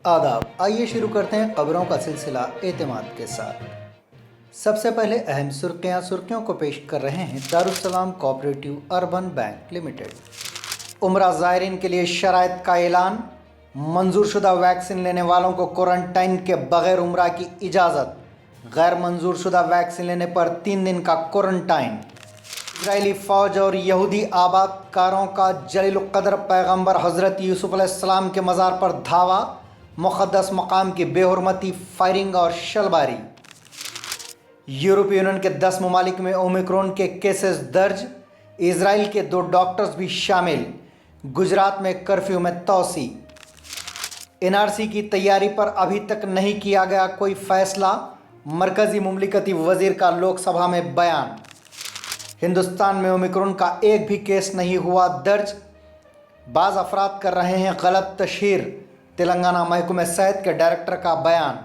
आदाब। आइए शुरू करते हैं खबरों का सिलसिला एतमाद के साथ। सबसे पहले अहम सुर्खियों को पेश कर रहे हैं Darussalam cooperative urban bank limited. उम्रा ज़ायरीन के लिए शराइत का ऐलान। मंजूर शुदा वैक्सीन लेने वालों को क्वारंटाइन के बगैर उम्रा की इजाज़त। गैर मंजूर शुदा वैक्सीन लेने पर 3 दिन का क्वारंटाइन। इजरायली फ़ौज और यहूदी आबादकारों का जलील क़द्र पैगंबर हज़रत यूसुफ़ अलैहिस्सलाम के मज़ार पर धावा। मुक़द्दस मकाम की बेहुरमती, फायरिंग और शलबारी। यूरोपीय यूनियन के 10 ममालिक में ओमिक्रॉन के केसेस दर्ज। इजराइल के 2 डॉक्टर्स भी शामिल। गुजरात में कर्फ्यू में तोसी। एनआरसी की तैयारी पर अभी तक नहीं किया गया कोई फैसला। मरकज़ी मुमलिकती वज़ीर का लोकसभा में बयान। हिंदुस्तान में ओमिक्रॉन का एक भी केस नहीं हुआ दर्ज। बाज़ अफराद कर रहे हैं गलत तशहीर। तेलंगाना महकमे सेहत के डायरेक्टर का बयान।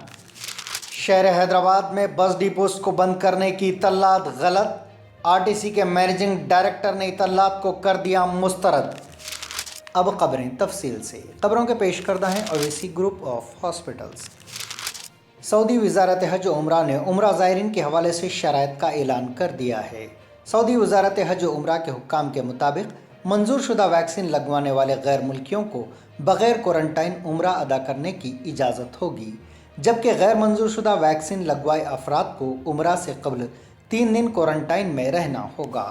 शहर हैदराबाद में बस डिपोस को बंद करने की इत्तलात गलत। आरटीसी के मैनेजिंग डायरेक्टर ने इत्तलात को कर दिया मुस्तरद। अब खबरें तफसील से। खबरों के पेश करता है Owaisi group of hospitals. Saudi वज़ारत हज व उम्रा ने उम्रा ज़ायरीन के हवाले से शराइत का ऐलान कर दिया है। सऊदी वज़ारत हज व उम्रा के हुक्काम के मुताबिक मंजूर शुदा वैक्सीन लगवाने वाले गैर मुल्कियों को बग़ैर क्वारंटाइन उम्रा अदा करने की इजाज़त होगी, जबकि गैर मंजूर शुदा वैक्सीन लगवाए अफराद को उम्रा से कबल 3 दिन क्वारंटाइन में रहना होगा।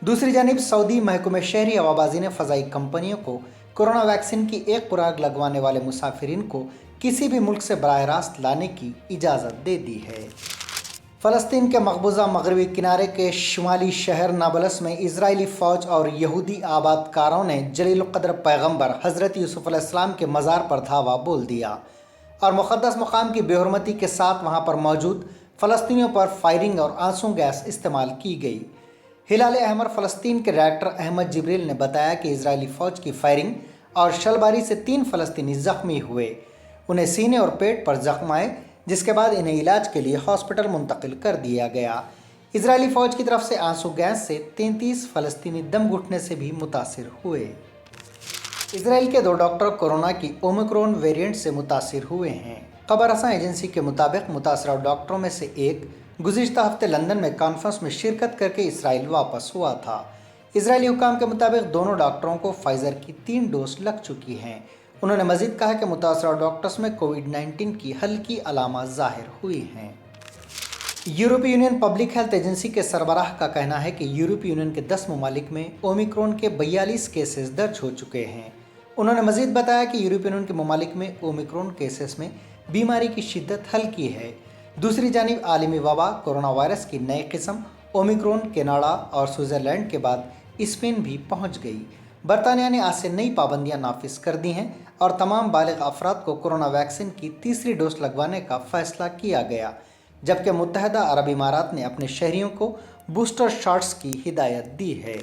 दूसरी जानिब सऊदी महकमे शहरी हवाबाजी ने फ़ज़ाई कंपनियों को कोरोना वैक्सीन की एक खुराक लगवाने वाले मुसाफिरीन को किसी भी मुल्क से बराह रास्त लाने की इजाज़त दे दी है। फ़लस्तीन के मकबूजा मगरबी किनारे के शुमाली शहर नाबलस में इजरायली फ़ौज और यहूदी आबादकारों ने जलील क़द्र पैगंबर हज़रत यूसुफ़ अलैहिस्सलाम के मज़ार पर धावा बोल दिया और मुक़द्दस मकाम की बेहुरमती के साथ वहां पर मौजूद फ़लस्तीनियों पर फायरिंग और आंसू गैस इस्तेमाल की गई। हिलाल अहमर फ़लस्तीन के डायरेक्टर अहमद जिब्रील ने बताया कि इजरायली फ़ौज की फायरिंग और शलबारी से 3 फ़लस्तीनी ज़ख्मी हुए। उन्हें सीने और पेट पर जख्म आए, जिसके बाद इन्हें इलाज के लिए हॉस्पिटल मुंतकिल कर दिया गया। इजरायली फ़ौज की तरफ से आंसू गैस से 33 फ़लस्तीनी दम घुटने से भी मुतासिर हुए। इजराइल के 2 डॉक्टर कोरोना की ओमिक्रॉन वेरिएंट से मुतासिर हुए हैं। खबर रसां एजेंसी के मुताबिक मुतासरा डॉक्टरों में से एक गुज़िश्ता हफ्ते लंदन में कॉन्फ्रेंस में शिरकत करके इसराइल वापस हुआ था। इजरायली हुकाम के मुताबिक दोनों डॉक्टरों को फाइज़र की 3 डोज लग चुकी हैं। उन्होंने मज़ीद कहा कि मुतासरा डॉक्टर्स में कोविड-19 की हल्की अलामत ज़ाहिर हुई हैं। यूरोपीय यूनियन पब्लिक हेल्थ एजेंसी के सरबराह का कहना है कि यूरोपीय यूनियन के 10 ममालिक में ओमिक्रॉन के 42 केसेस दर्ज हो चुके हैं। उन्होंने मज़ीद बताया कि यूरोपीय यूनियन के ममालिक में ओमिक्रॉन केसेस में बीमारी की शिद्दत हल्की है। दूसरी जानिब आलमी वबा कोरोना वायरस की नई किस्म ओमिक्रॉन कनाडा और स्विट्ज़रलैंड के बाद स्पेन भी पहुँच गई। बरतानिया ने आज से नई पाबंदियां नाफिज कर दी हैं और तमाम बालिग अफराद को कोरोना वैक्सीन की तीसरी डोज लगवाने का फ़ैसला किया गया, जबकि मुत्तहदा अरब इमारात ने अपने शहरियों को बूस्टर शॉट्स की हिदायत दी है।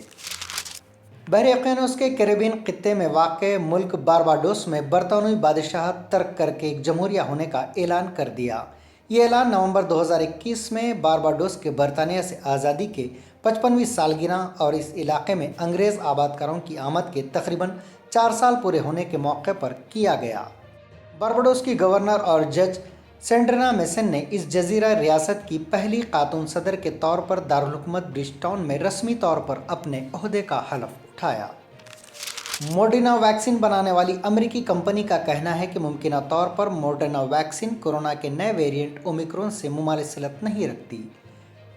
बहरीन के कैरेबियन खित्ते में वाक़ मुल्क बारबाडोस में बरतानवी बादशाह तर्क करके एक जमहूरिया होने का ऐलान कर दिया। ये ऐलान नवंबर 2021 में बारबाडोस के बरतानिया से आज़ादी के 55वीं सालगिरह और इस इलाके में अंग्रेज़ आबादकारों की आमद के तकरीबन 4 साल पूरे होने के मौके पर किया गया। बारबाडोस की गवर्नर और जज सेंड्रिना मेसन ने इस जजीरा रियासत की पहली खातून सदर के तौर पर दारुल हुकूमत ब्रिजटाउन में रस्मी तौर पर अपने ओहदे का हलफ उठाया। मॉडर्ना वैक्सीन बनाने वाली अमेरिकी कंपनी का कहना है कि मुमकिना तौर पर मॉडर्ना वैक्सीन कोरोना के नए वेरिएंट ओमिक्रॉन से मुमालिसत नहीं रखती।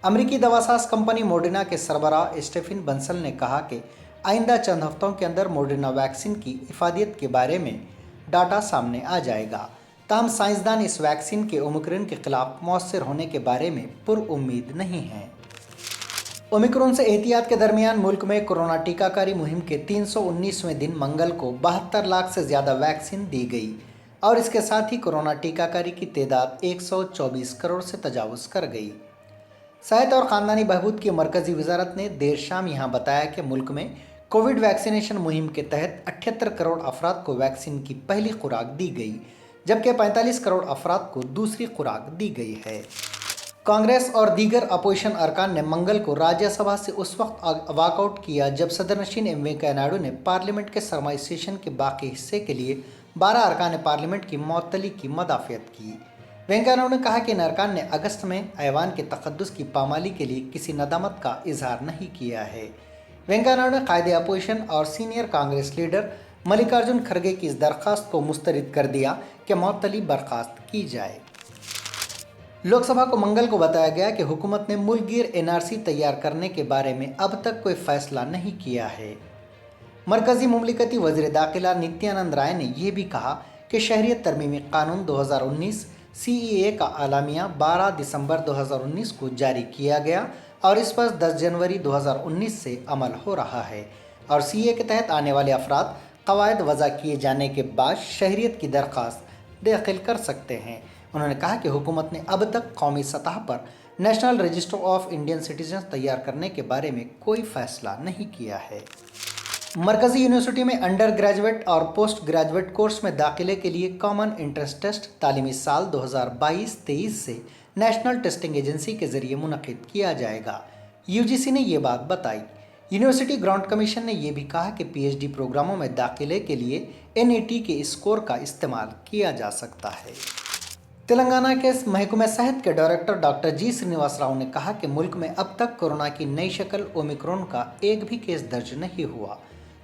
अमेरिकी दवासाज कंपनी मॉडर्ना के सरबराह स्टीफन बंसल ने कहा कि आइंदा चंद हफ्तों के अंदर मॉडर्ना वैक्सीन की इफादियत के बारे में डाटा सामने आ जाएगा। ताहम साइंसदान इस वैक्सीन के ओमिक्रॉन के खिलाफ मौसर होने के बारे में पुरउम्मीद नहीं हैं। ओमिक्रॉन से एहतियात के दरमियान मुल्क में कोरोना टीकाकारी मुहिम के 319वें दिन मंगल को 72 लाख से ज़्यादा वैक्सीन दी गई और इसके साथ ही कोरोना टीकाकारी की तादाद 124 करोड़ से तजावुज़ कर गई। सेहत और ख़ानदानी बहबूद की मरकज़ी वजारत ने देर शाम यहाँ बताया कि मुल्क में कोविड वैक्सीनेशन मुहिम के तहत 78 करोड़ अफराद को वैक्सीन की पहली खुराक दी गई, जबकि 45 करोड़ अफराद को दूसरी खुराक दी गई है। कांग्रेस और दीगर अपोजिशन अरकान ने मंगल को राज्यसभा से उस वक्त वॉकआउट किया जब सदर नशीन एम वेंकैया नायडू ने पार्लियामेंट के सरमाई सेशन के बाकी हिस्से के लिए 12 अरकान पार्लियामेंट की मअतली की मदाफ़ियत की। वेंकैया नायडू ने कहा कि इन अरकान ने अगस्त में ऐवान के तक़द्दुस की पामाली के लिए किसी नदामत का इजहार नहीं किया है। वेंकैया नायडू ने कायदे अपोजिशन और सीनियर कांग्रेस लीडर मल्लिकार्जुन खड़गे की इस दरख्वास्त को मुस्तरद कर दिया कि मअतली बर्खास्त की जाए। लोकसभा को मंगल को बताया गया कि हुकूमत ने मुल्कगीर एनआरसी तैयार करने के बारे में अब तक कोई फैसला नहीं किया है। मरकजी मुमलिकती वज़ीर दाखिला नित्यानंद राय ने यह भी कहा कि शहरियत तरमीमी कानून 2019 CEA का आलामिया 12 दिसंबर 2019 को जारी किया गया और इस पर 10 जनवरी 2019 से अमल हो रहा है और CEA के तहत आने वाले अफराद कवायद वज़ा किए जाने के बाद शहरियत की दरख्वास्त दाखिल कर सकते हैं। उन्होंने कहा कि हुकूमत ने अब तक कौमी सतह पर national register of Indian citizen तैयार करने के बारे में कोई फैसला नहीं किया है। मरकजी यूनिवर्सिटी में अंडर ग्रेजुएट और पोस्ट ग्रेजुएट कोर्स में दाखिले के लिए कॉमन एंट्रेंस टेस्ट तालीमी साल 2022-23 से नेशनल टेस्टिंग एजेंसी के जरिए मुनक़िद किया जाएगा। UGC ने ये बात बताई। यूनिवर्सिटी ग्रांट कमीशन ने यह भी कहा कि PhD प्रोग्रामों में दाखिले के लिए NET के स्कोर का इस्तेमाल किया जा सकता है। तेलंगाना के महकमे सेहत के director doctor G. Srinivas Rao ने कहा कि मुल्क में अब तक कोरोना की नई शक्ल ओमिक्रॉन का एक भी केस दर्ज नहीं हुआ।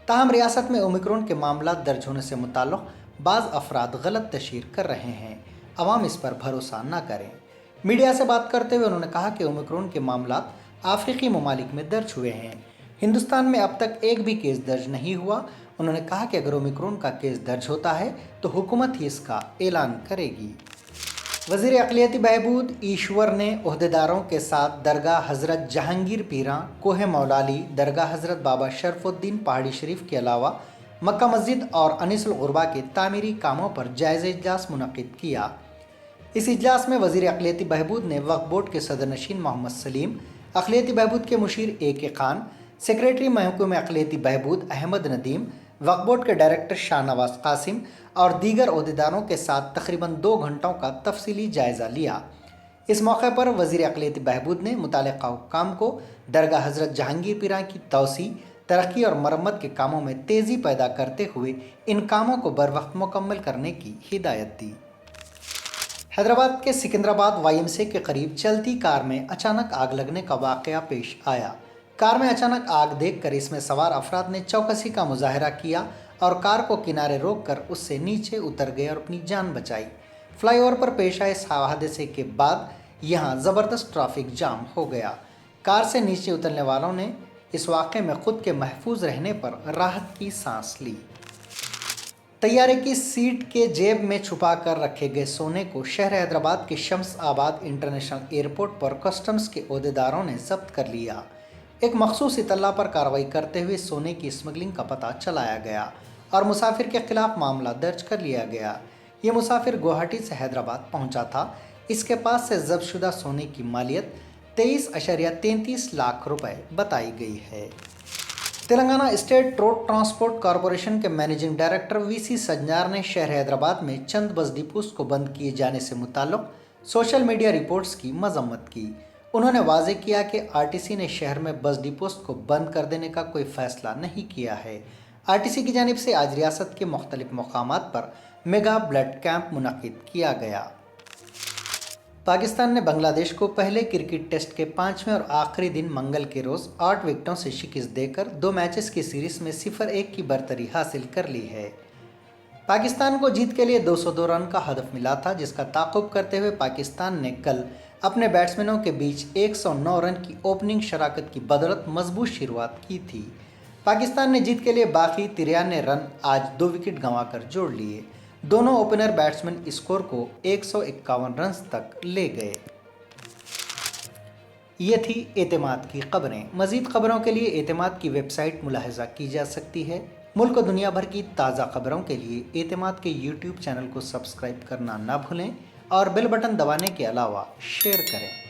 ताहम रियासत में ओमिक्रॉन के मामला दर्ज होने से मुताल्लिक़ बाज़ अफराद गलत तशहीर कर रहे हैं। अवाम इस पर भरोसा न करें। मीडिया से बात करते हुए उन्होंने कहा कि ओमिक्रॉन के मामला अफ्रीकी ममालिक में दर्ज हुए हैं। हिंदुस्तान में अब तक एक भी केस दर्ज नहीं हुआ। उन्होंने कहा कि अगर ओमिक्रॉन का केस दर्ज होता है तो हुकूमत ही इसका ऐलान करेगी। वज़ीर अक़लियती बहबूद ईश्वर ने ओहदेदारों के साथ दरगाह हज़रत जहांगीर पीरा, कोहे मौलाली, दरगाह हज़रत बाबा शरफ़ुद्दीन पहाड़ी शरीफ के अलावा मक्का मस्जिद और अनीसुल ग़ुरबा के तामीरी कामों पर जायज़ा इजलास मुनक़िद किया। इस इजलास में वज़ीर अक़लियती बहबूद ने वक्फ़ बोर्ड के सदरनशीन मोहम्मद सलीम, अक़लियती बहबूद के मुशीर AK खान, सेक्रेटरी महकमे अक़लियती बहबूद अहमद नदीम, वक्फ़ बोर्ड के डायरेक्टर शाहनवाज़ कासिम और दीगर ओहदेदारों के साथ तकरीबन 2 घंटों का तफसीली जायज़ा लिया। इस मौके पर वज़ीर अक़लियती बहबूद ने मुताल्लिक़ा हुक्काम को दरगाह हज़रत जहांगीर पीरा की तौसी, तरक्की और मरम्मत के कामों में तेज़ी पैदा करते हुए इन कामों को बर वक्त मुकम्मल करने की हिदायत दी। हैदराबाद के सिकंदराबाद YMCA के करीब चलती कार में अचानक आग लगने का वाक़या पेश आया। कार में अचानक आग देखकर इसमें सवार अफराद ने चौकसी का मुजाहरा किया और कार को किनारे रोककर उससे नीचे उतर गए और अपनी जान बचाई। फ्लाईओवर पर पेश आए इस हादसे के बाद यहां ज़बरदस्त ट्रैफिक जाम हो गया। कार से नीचे उतरने वालों ने इस वाक़े में खुद के महफूज रहने पर राहत की सांस ली। तैयारे की सीट के जेब में छुपा कर रखे गए सोने को शहर हैदराबाद के शम्स आबाद इंटरनेशनल एयरपोर्ट पर कस्टम्स के ओहदेदारों ने जब्त कर लिया। एक मखसूस इतला पर कार्रवाई करते हुए सोने की स्मगलिंग का पता चलाया गया और मुसाफिर के खिलाफ मामला दर्ज कर लिया गया। ये मुसाफिर गुवाहाटी से हैदराबाद पहुंचा था। इसके पास से जब्तशुदा सोने की मालियत 23.33 लाख रुपए बताई गई है। Telangana state road transport corporation के मैनेजिंग डायरेक्टर VC सज्जनार ने शहर हैदराबाद में चंद बस डिपोस को बंद किए जाने से मुताल्लिक़ सोशल मीडिया रिपोर्ट्स की मजम्मत की। उन्होंने वाज़े किया कि RTC ने शहर में बस डिपोस को बंद कर देने का कोई फ़ैसला नहीं किया है। RTC की जानिब से आज रियासत के मुख्तलिफ मकामात पर मेगा ब्लड कैंप मुनक़िद किया गया। पाकिस्तान ने बांग्लादेश को पहले क्रिकेट टेस्ट के 5वें और आखिरी दिन मंगल के रोज़ 8 विकेटों से शिकस्त देकर 2 मैचेस की सीरीज़ में 0-1 की बरतरी हासिल कर ली है। पाकिस्तान को जीत के लिए 202 रन का हदफ मिला था, जिसका ताक़ुब करते हुए पाकिस्तान ने कल अपने बैट्समैनों के बीच 109 रन की ओपनिंग शराकत की बदौलत मजबूत शुरुआत की थी। पाकिस्तान ने जीत के लिए बाकी 93 रन आज 2 विकेट गंवाकर जोड़ लिए। दोनों ओपनर बैट्समैन स्कोर को 151 रन तक ले गए। ये थी एतमाद की खबरें। मज़ीद खबरों के लिए एतमाद की वेबसाइट मुलाहिज़ा की जा सकती है। मुल्क और दुनिया भर की ताज़ा खबरों के लिए एतमाद के YouTube चैनल को सब्सक्राइब करना ना भूलें और बेल बटन दबाने के अलावा शेयर करें।